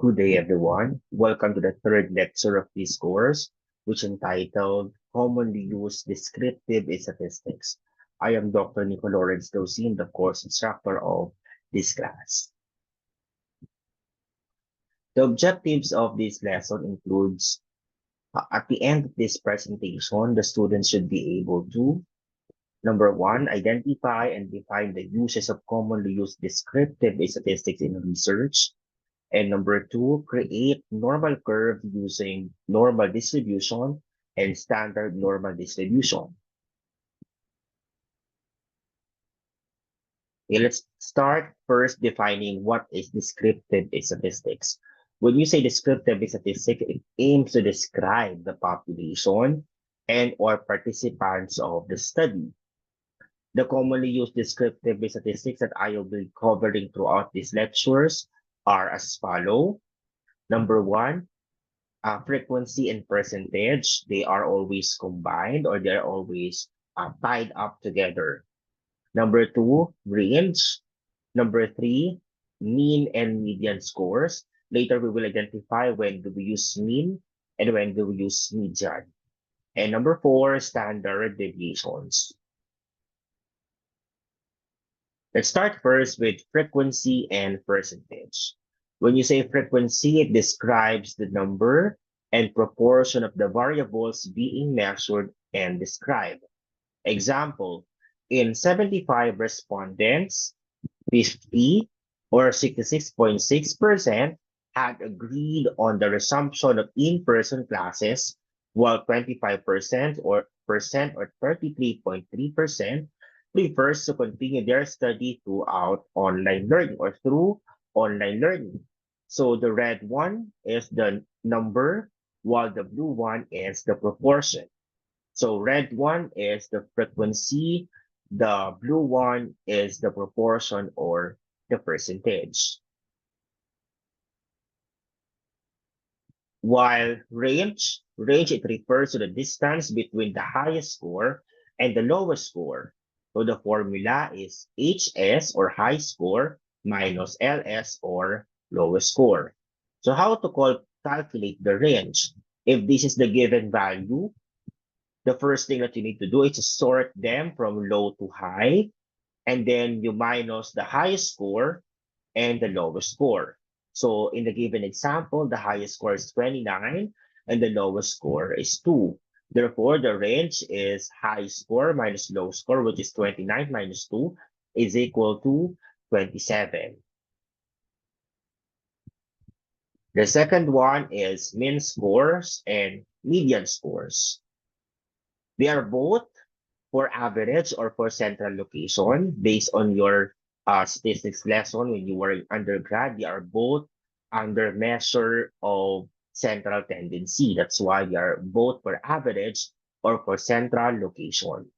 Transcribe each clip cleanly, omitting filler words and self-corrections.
Good day, everyone. Welcome to the third lecture of this course, which is entitled Commonly Used Descriptive Statistics. I am Dr. Nico Lawrence Dosin, the course instructor of this class. The objectives of this lesson includes, at the end of this presentation, the students should be able to, number one, identify and define the uses of commonly used descriptive statistics in research. And number two, create normal curve using normal distribution and standard normal distribution. Okay, let's start first defining what is descriptive statistics. When you say descriptive statistics, it aims to describe the population and or participants of the study. The commonly used descriptive statistics that I will be covering throughout these lectures are as follow. Number one, frequency and percentage, they are always combined or they're always tied up together. Number two, range. Number three, mean and median scores. Later, we will identify when do we use mean and when do we use median. And number four, standard deviations. Let's start first with frequency and percentage. When you say frequency, it describes the number and proportion of the variables being measured and described. Example, in 75 respondents, 50 or 66.6% had agreed on the resumption of in-person classes, while 25% or 33.3% prefers to continue their study throughout online learning or through online learning. So the red one is the number, while the blue one is the proportion. So red one is the frequency, the blue one is the proportion or the percentage. While range, it refers to the distance between the highest score and the lowest score. So the formula is HS or high score minus LS or lowest score. So how to calculate the range? If this is the given value, the first thing that you need to do is to sort them from low to high, and then you minus the highest score and the lowest score. So in the given example, the highest score is 29 and the lowest score is 2. Therefore, the range is high score minus low score, which is 29 minus 2 is equal to 27. The second one is mean scores and median scores. They are both for average or for central location based on your statistics lesson when you were in undergrad. They are both under measure of central tendency. That's why they are both for average or for central location.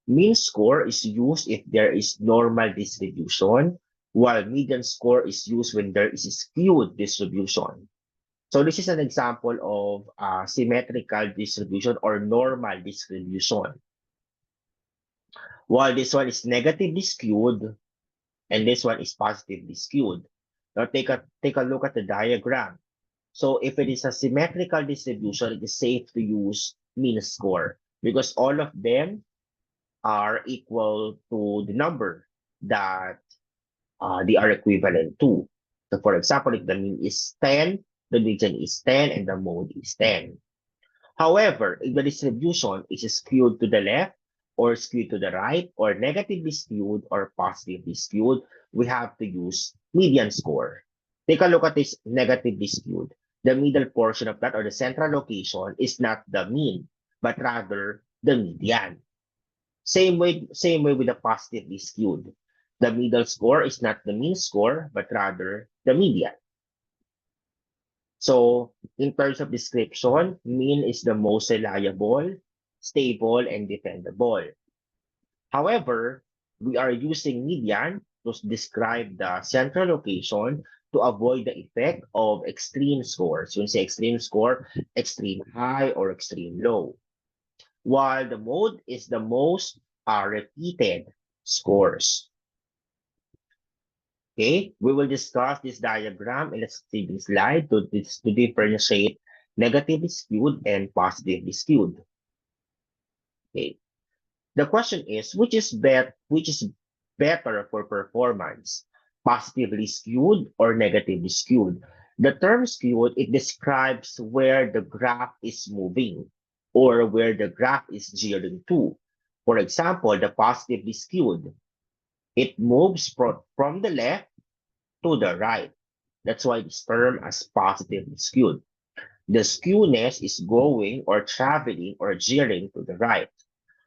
Mean score is used if there is normal distribution, while median score is used when there is skewed distribution. So this is an example of symmetrical distribution or normal distribution. While this one is negatively skewed and this one is positively skewed. Now take a look at the diagram. So if it is a symmetrical distribution, it is safe to use mean score because all of them are equal to the number that they are equivalent to. So for example, if the mean is 10, the median is 10, and the mode is 10. However, if the distribution is skewed to the left or skewed to the right or negatively skewed or positively skewed, we have to use median score. Take a look at this negatively skewed. The middle portion of that or the central location is not the mean, but rather the median. Same way with the positively skewed. The middle score is not the mean score, but rather the median. So in terms of description, mean is the most reliable, stable, and dependable. However, we are using median to describe the central location to avoid the effect of extreme scores. When you say extreme score, extreme high or extreme low. While the mode is the most repeated scores. Okay, we will discuss this diagram in a succeeding slide to differentiate negatively skewed and positively skewed. Okay, the question is, which is better for performance, positively skewed or negatively skewed? The term skewed, it describes where the graph is moving or where the graph is gearing to. For example, the positively skewed, it moves from the left to the right. That's why it's termed as positively skewed. The skewness is going or traveling or gearing to the right,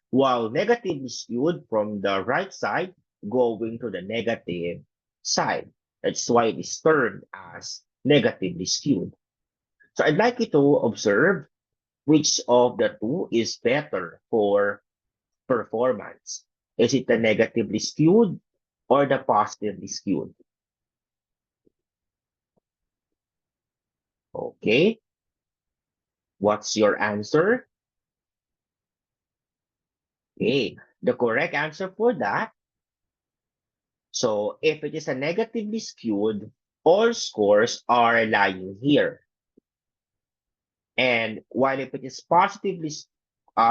while negatively skewed from the right side, going to the negative side. That's why it is termed as negatively skewed. So I'd like you to observe which of the two is better for performance. Is it the negatively skewed or the positively skewed? Okay, what's your answer? Okay, the correct answer for that. So if it is a negatively skewed, all scores are lying here. And while if it is positively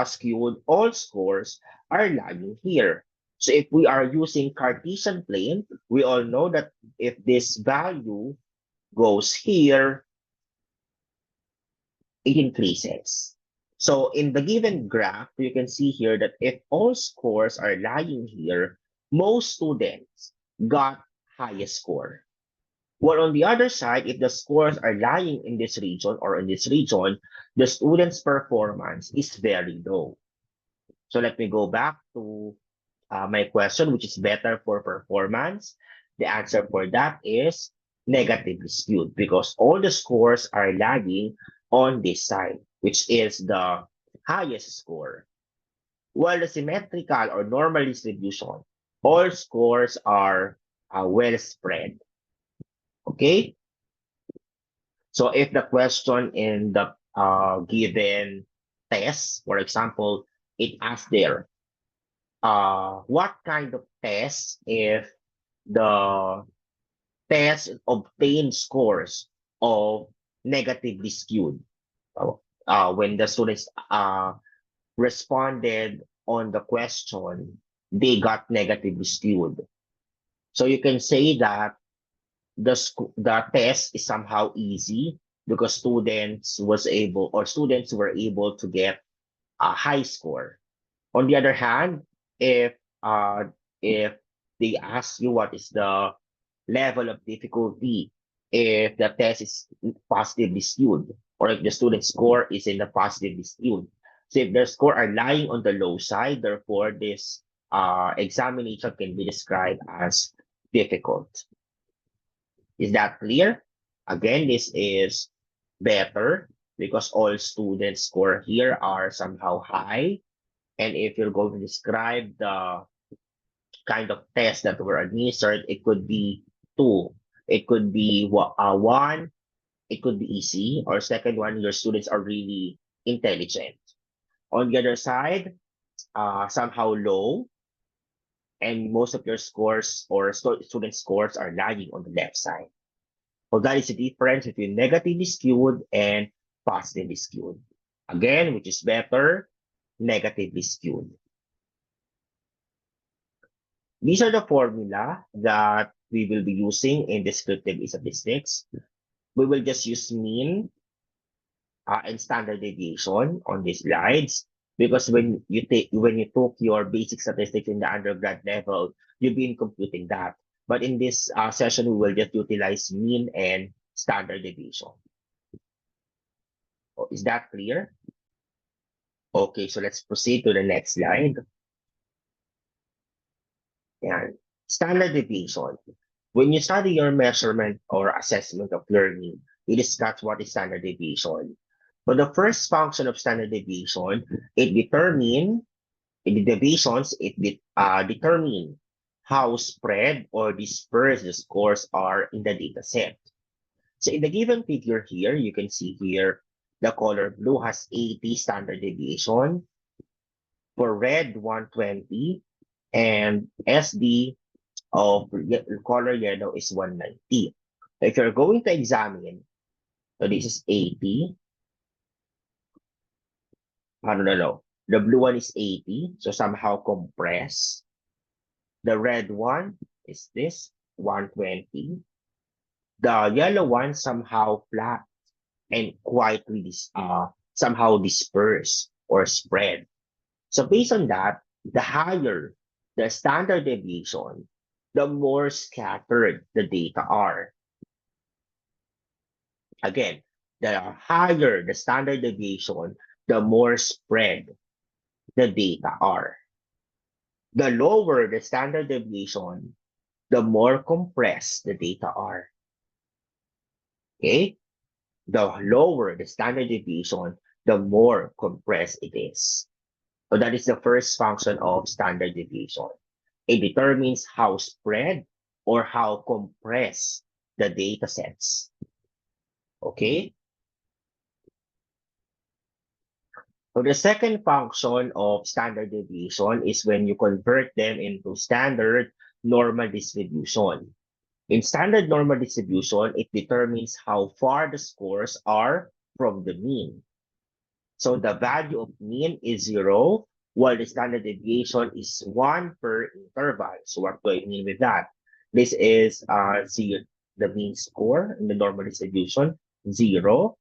skewed, all scores are lying here. So if we are using Cartesian plane, we all know that if this value goes here, it increases. So in the given graph, you can see here that if all scores are lying here, most students got highest score. While on the other side, if the scores are lying in this region or in this region, the student's performance is very low. So let me go back to my question, which is better for performance. The answer for that is negatively skewed because all the scores are lagging on this side, which is the highest score. While the symmetrical or normal distribution, all scores are well spread. Okay? So if the question in the given test, for example, it asks there, what kind of test if the test obtained scores of negatively skewed? When the students responded on the question, they got negatively skewed. So you can say that the test is somehow easy because students were able to get a high score. On the other hand, uh if they ask you what is the level of difficulty, if the test is positively skewed or if the student score is in the positively skewed, so if their score are lying on the low side, therefore this examination can be described as difficult. Is that clear? Again, this is better because all students score here are somehow high. And if you're going to describe the kind of test that were administered, it could be two. It could be one, it could be easy, or second one, your students are really intelligent. On the other side, somehow low, and most of your scores or student scores are lagging on the left side. So that is the difference between negatively skewed and positively skewed. Again, which is better, negatively skewed. These are the formula that we will be using in descriptive statistics. We will just use mean and standard deviation on these slides because when you took your basic statistics in the undergrad level, you've been computing that. But in this session, we will just utilize mean and standard deviation. Oh, is that clear? Okay, so let's proceed to the next slide. And standard deviation. When you study your measurement or assessment of learning, you discuss what is standard deviation. So the first function of standard deviation, the deviations, determine how spread or dispersed the scores are in the data set. So in the given figure here, you can see here, the color blue has 80 standard deviation, for red 120, and SD of color yellow is 190. If you're going to examine, so this is 80. No. The blue one is 80, so somehow compressed. The red one is this, 120. The yellow one somehow flat and quietly somehow dispersed or spread. So based on that, the higher the standard deviation, the more scattered the data are. Again, the higher the standard deviation, the more spread the data are. The lower the standard deviation, the more compressed the data are. Okay? The lower the standard deviation, the more compressed it is. So that is the first function of standard deviation. It determines how spread or how compressed the data sets. Okay? So the second function of standard deviation is when you convert them into standard normal distribution. In standard normal distribution, it determines how far the scores are from the mean. So the value of mean is 0, while the standard deviation is 1 per interval. So what do I mean with that? This is the mean score in the normal distribution, 0.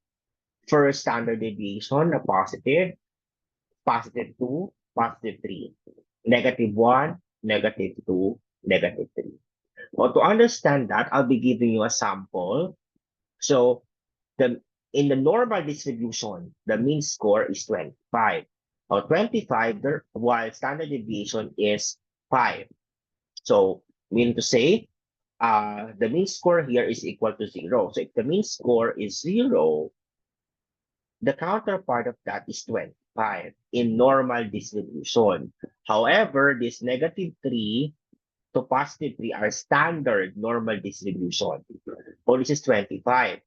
For standard deviation, a positive, +2, +3, -1, -2, -3. Well, to understand that, I'll be giving you a sample. So the in the normal distribution, the mean score is 25. Or 25, while standard deviation is 5. So meaning to say, the mean score here is equal to 0. So if the mean score is 0, the counterpart of that is 25 in normal distribution. However, this -3 to +3 are standard normal distribution. So this is 25.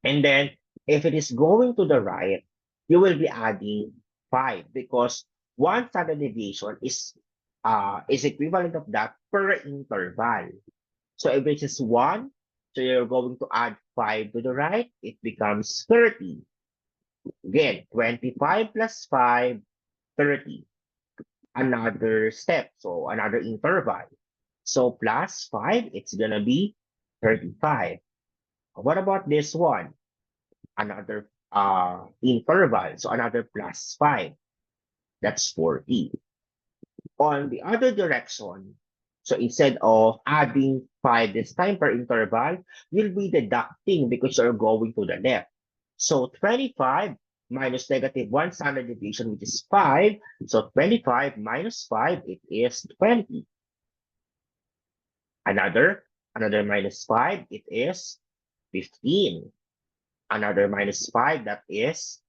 And then if it is going to the right, you will be adding 5 because one standard deviation is equivalent of that per interval. So if it is 1, so you're going to add 5 to the right, it becomes 30. Again, 25 plus 5, 30. Another step, so another interval. So plus 5, it's going to be 35. What about this one? Another interval, so another plus 5. That's 40. On the other direction, so instead of adding 5 this time per interval, you'll be deducting because you're going to the left. So 25 minus -1 standard deviation, which is 5. So 25 minus 5, it is 20. Another minus 5, it is 15. Another minus 5, that is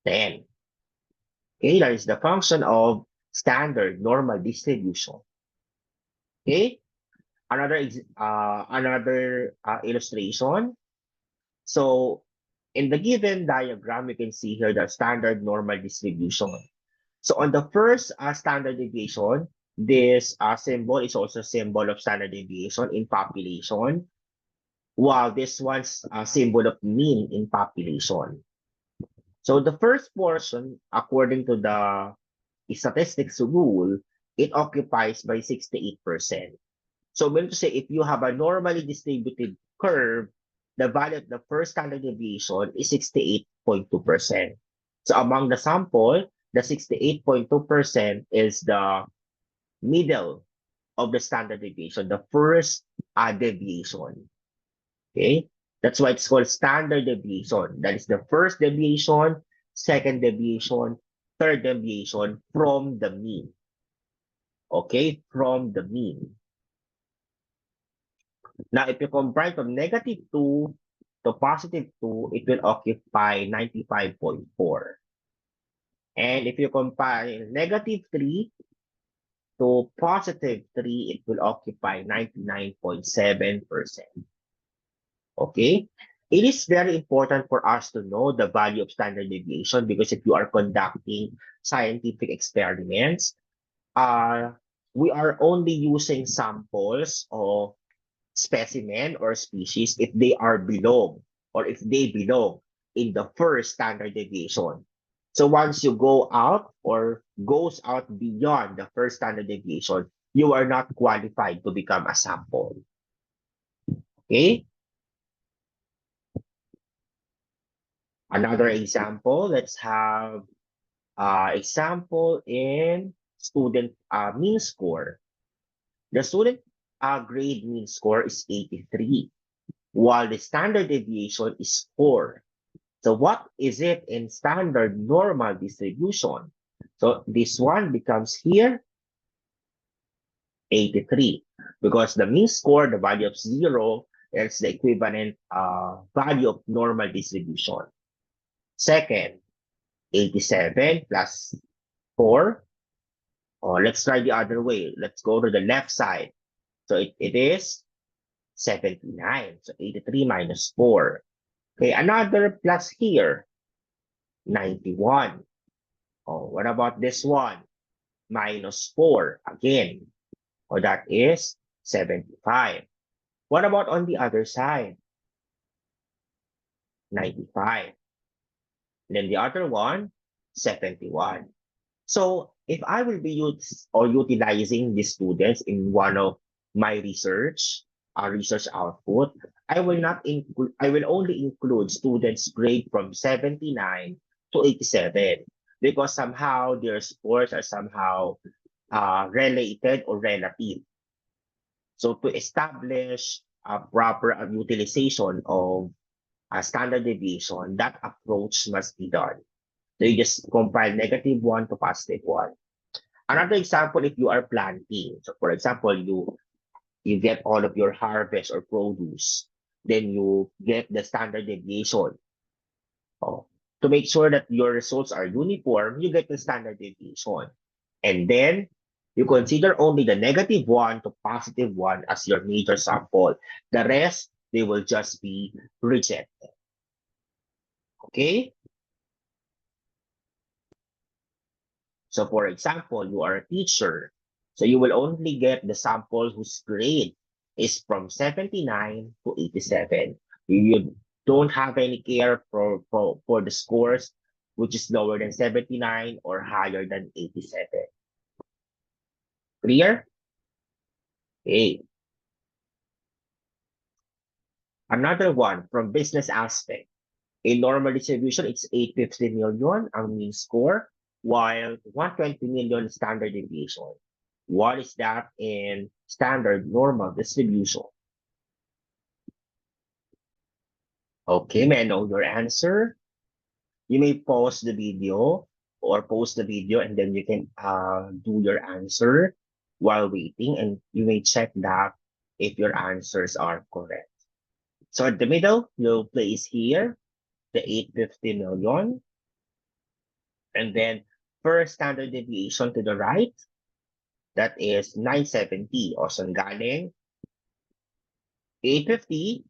10. Okay, that is the function of standard normal distribution. Okay, another illustration. So in the given diagram, you can see here the standard normal distribution. So on the first standard deviation, this symbol is also a symbol of standard deviation in population, while this one's a symbol of mean in population. So the first portion, according to the statistics rule, it occupies by 68%. So meaning to say, if you have a normally distributed curve, the value of the first standard deviation is 68.2%. So among the sample, the 68.2% is the middle of the standard deviation, the first deviation. Okay, that's why it's called standard deviation. That is the first deviation, second deviation, third deviation from the mean. Okay, from the mean. Now, if you compare from -2 to +2, it will occupy 95.4. And if you compare -3 to +3, it will occupy 99.7%. Okay? It is very important for us to know the value of standard deviation because if you are conducting scientific experiments, we are only using samples of specimen or species if they are belong or if they belong in the first standard deviation. So once you go out or goes out beyond the first standard deviation, you are not qualified to become a sample. Okay? Another example, let's have example in student mean score. The student grade mean score is 83, while the standard deviation is 4. So what is it in standard normal distribution? So this one becomes here 83 because the mean score, the value of 0, is the equivalent value of normal distribution. Second, 87 plus 4. Oh, let's try the other way. Let's go to the left side. So it is 79. So 83 minus 4. Okay, another plus here, 91. Oh, what about this one? Minus 4 again. Oh, that is 75. What about on the other side? 95. And then the other one, 71. So if I will be utilizing these students in one of my research output, I will only include students grade from 79 to 87 because somehow their scores are somehow related or relative. So to establish a proper utilization of a standard deviation, that approach must be done. So you just compile -1 to +1. Another example, if you are planting, so for example, you get all of your harvest or produce, then you get the standard deviation. Oh, to make sure that your results are uniform, you get the standard deviation. And then you consider only the -1 to +1 as your major sample. The rest, they will just be rejected. Okay? So for example, you are a teacher. So you will only get the sample whose grade is from 79 to 87. You don't have any care for the scores which is lower than 79 or higher than 87. Clear? Okay. Another one from business aspect. In normal distribution, it's 850 million ang mean score, while 120 million standard deviation. What is that in standard normal distribution? Okay, may I know your answer? You may pause the video or pause the video and then you can do your answer while waiting and you may check that if your answers are correct. So at the middle, you'll place here the 850 million and then first standard deviation to the right, that is 970 o saan galing 850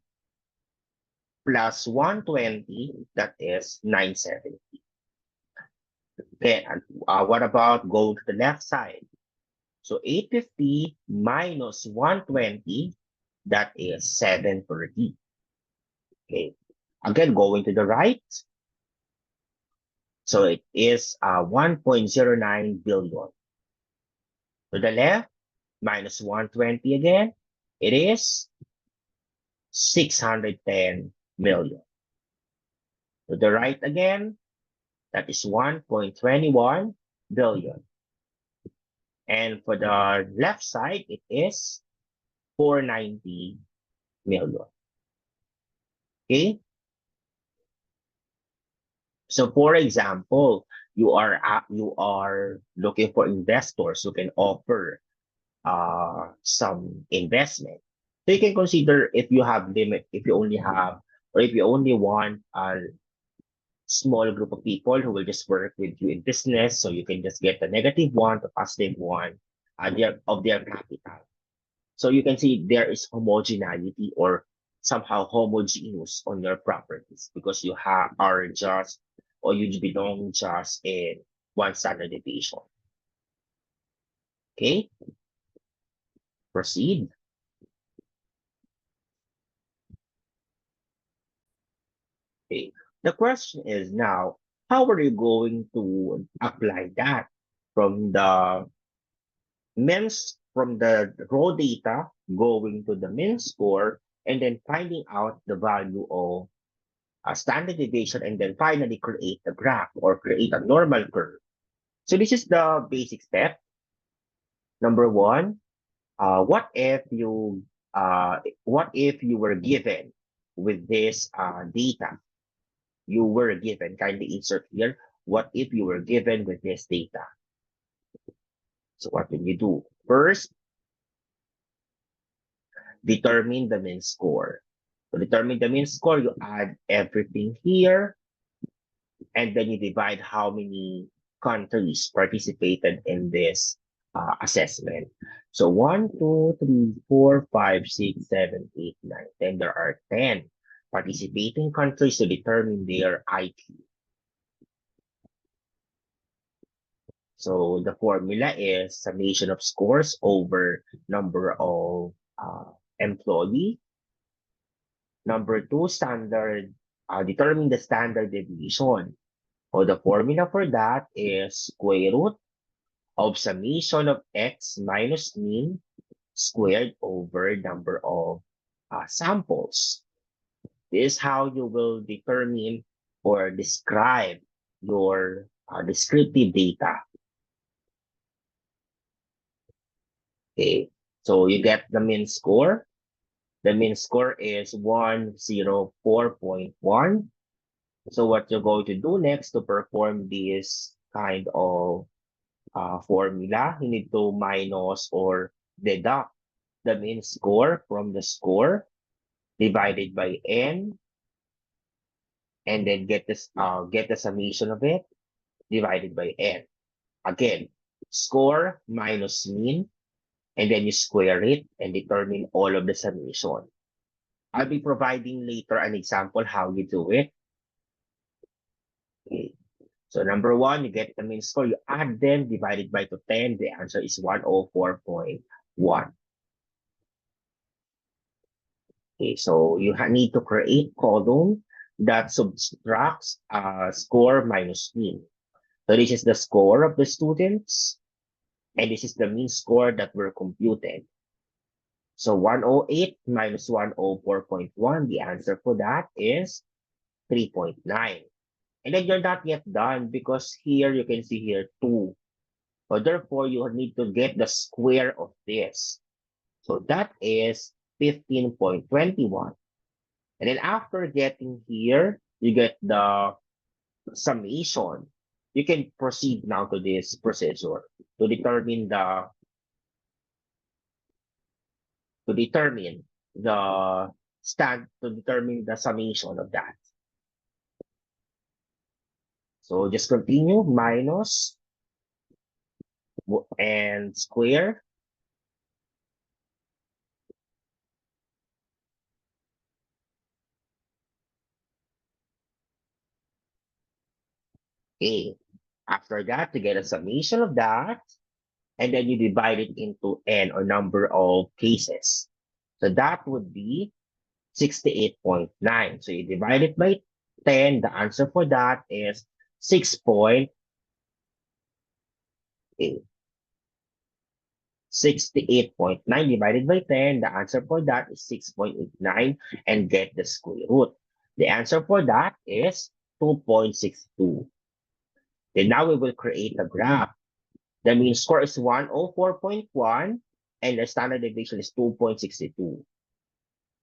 plus 120, that is 970. Okay, what about go to the left side? So 850 minus 120, that is 730. Okay, again, going to the right. So it is 1.09 billion. To the left, minus 120 again, it is 610 million. To the right again, that is 1.21 billion. And for the left side, it is 490 million. Okay? So for example, you are looking for investors who can offer some investment. So you can consider if you have limit, if you only have, or if you only want a small group of people who will just work with you in business, so you can just get the -1 to +1 of their capital. So you can see there is homogeneity or somehow homogeneous on your properties because you are just or you belong just in one standard deviation. Okay. Proceed. Okay. The question is now, how are you going to apply that from the from the raw data going to the mean score and then finding out the value of a standard deviation and then finally create a graph or create a normal curve. So this is the basic step. Number one, what if you were given with this data? You were given, kindly insert here, what if you were given with this data? So what will you do? First, determine the mean score. To determine the mean score, you add everything here, and then you divide how many countries participated in this assessment. So 1, 2, 3, 4, 5, 6, 7, 8, 9, 10. There are 10 participating countries to determine their IQ. So the formula is summation of scores over number of employee. Number two, determine the standard deviation. So the formula for that is square root of summation of x minus mean squared over number of samples. This is how you will determine or describe your descriptive data. Okay, so you get the mean score. The mean score is 104.1. So what you're going to do next to perform this kind of formula, you need to minus or deduct the mean score from the score divided by n, and then get the summation of it divided by n. Again, score minus mean, and then you square it and determine all of the summation. I'll be providing later an example how you do it. Okay. So number one, you get the mean score, you add them, divided by 10, the answer is 104.1. Okay, so you need to create column that subtracts score minus mean. So this is the score of the students, and this is the mean score that were computed. So 108 minus 104.1, the answer for that is 3.9. And then you're not yet done because here you can see here 2. So therefore, you need to get the square of this. So that is 15.21. And then after getting here, you get the summation. You can proceed now to this procedure to determine the summation of that. So just continue, minus and square. Okay. After that, you get a summation of that, and then you divide it into n or number of cases. So that would be 68.9. So you divide it by 10. The answer for that is 6.8. 68.9 divided by 10. The answer for that is 6.89, and get the square root. The answer for that is 2.62. Then now we will create a graph. The mean score is 104.1, and the standard deviation is 2.62.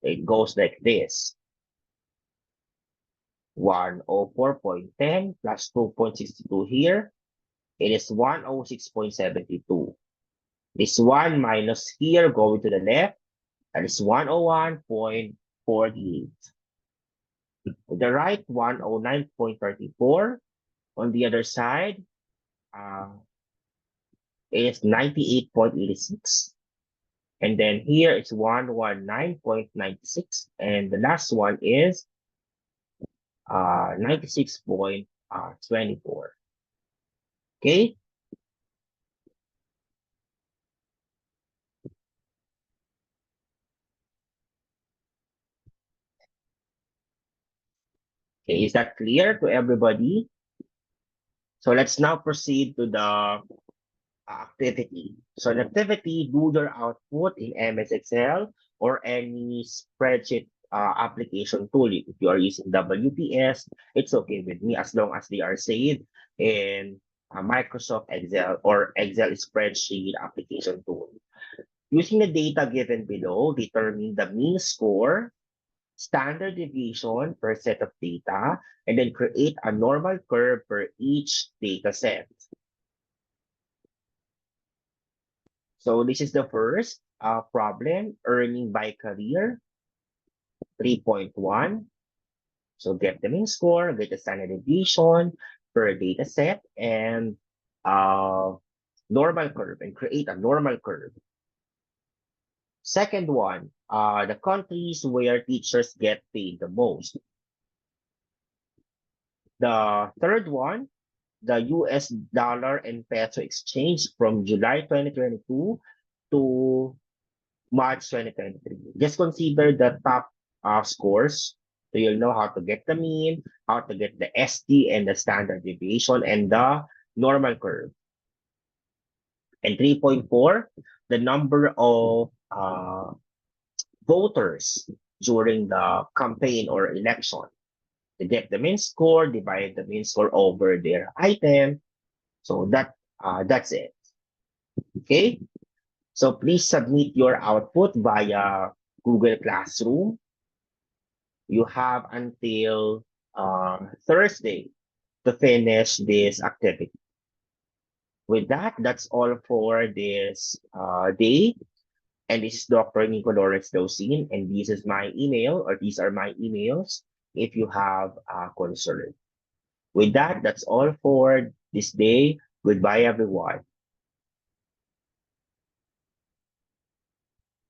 It goes like this. 104.10 plus 2.62 here. It is 106.72. This one minus here going to the left. That is 101.48. The right, 109.34. On the other side, it is 98.86. And then here it's 119.96. And the last one is 96.24. Okay? Okay, is that clear to everybody? So let's now proceed to the activity. So an activity, do your output in MS Excel or any spreadsheet application tool. If you are using WPS, it's okay with me as long as they are saved in Microsoft Excel or Excel spreadsheet application tool. Using the data given below, determine the mean score, standard deviation per set of data, and then create a normal curve for each data set. So this is the first problem, earning by career, 3.1. So get the mean score, get the standard deviation per data set, and uh, normal curve, and create a normal curve. Second one, the countries where teachers get paid the most. The third one, the US dollar and peso exchange from July 2022 to March 2023. Just consider the top scores. So you'll know how to get the mean, how to get the SD and the standard deviation and the normal curve. And 3.4, the number of voters during the campaign or election. To get the mean score, divide the mean score over their item. So that's it. Okay. So please submit your output via Google Classroom. You have until Thursday to finish this activity. With that, that's all for this day. And this is Dr. Nico Lawrence Dosin, and this is my email, or these are my emails if you have a concern. With that, that's all for this day. Goodbye, everyone.